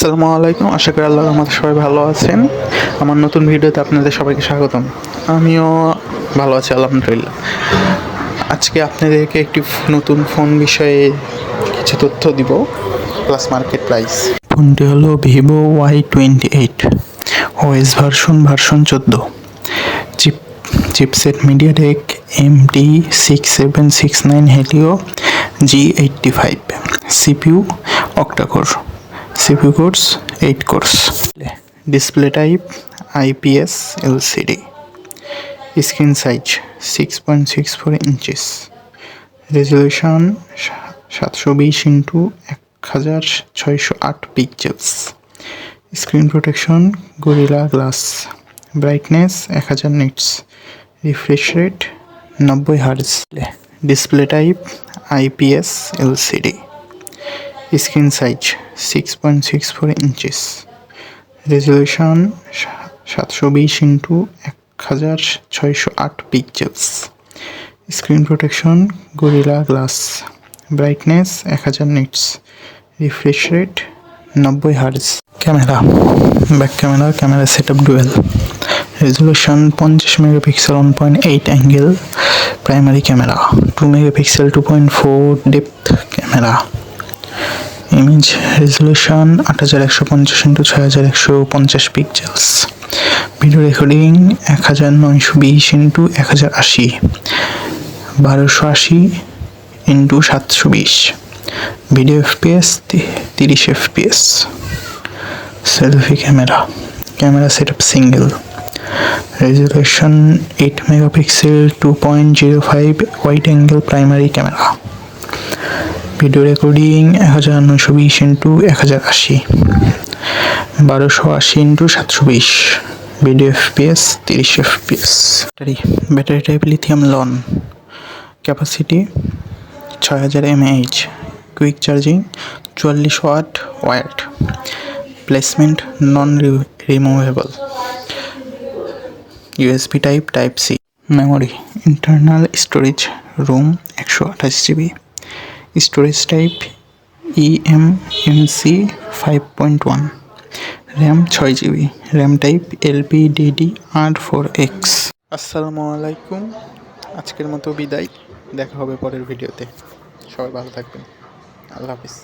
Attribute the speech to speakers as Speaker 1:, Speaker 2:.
Speaker 1: আসসালামু আলাইকুম। আশা করি আল্লাহর রহমতে সবাই ভালো আছেন। আমার নতুন ভিডিওতে আপনাদের সবাইকে স্বাগতম। আমিও ভালো আছি আলহামদুলিল্লাহ। আজকে আপনাদেরকে একটি নতুন ফোন বিষয়ে কিছু তথ্য দিব, প্লাস মার্কেট প্রাইস। ফোনটি হলো Vivo Y28, OS version 14। Chipset MediaTek MT6769 Helio G85, CPU octa-core, CPU course 8 course. Display type IPS LCD। Screen size 6.64 inches. Resolution 720x1608 pixels. Screen protection gorilla glass. Brightness 1000 nits. Refresh rate 90 hertz. Display type IPS LCD। Screen size 6.64 inches. Resolution 720x1608 pixels. Screen protection gorilla glass. Brightness 1000 nits. Refresh rate 90 hertz. Camera, back camera setup dual. Resolution 50 megapixel 1.8 angle primary camera, 2 megapixel 2.4 depth camera. Image resolution 8150x6150 pixels. Video recording 1920x1080, 1280x720। Video FPS 30 FPS। Selfie camera setup single. Resolution 8 megapixel 2.05 wide angle primary camera. Video recording 1920x1080, 1280x720। Video FPS 30 FPS। Battery type lithium ion. Capacity 6000 mAh। Quick charging 44 watt wired. Placement non removable. USB type C। Memory internal storage room 128 GB। Storage type eMMC 5.1। RAM 6 GB। RAM type LPDDR4X। আসসালামু আলাইকুম। আজকের মতো বিদায়, দেখা হবে পরের ভিডিওতে। সবাই ভালো থাকবেন। আল্লাহ হাফিজ।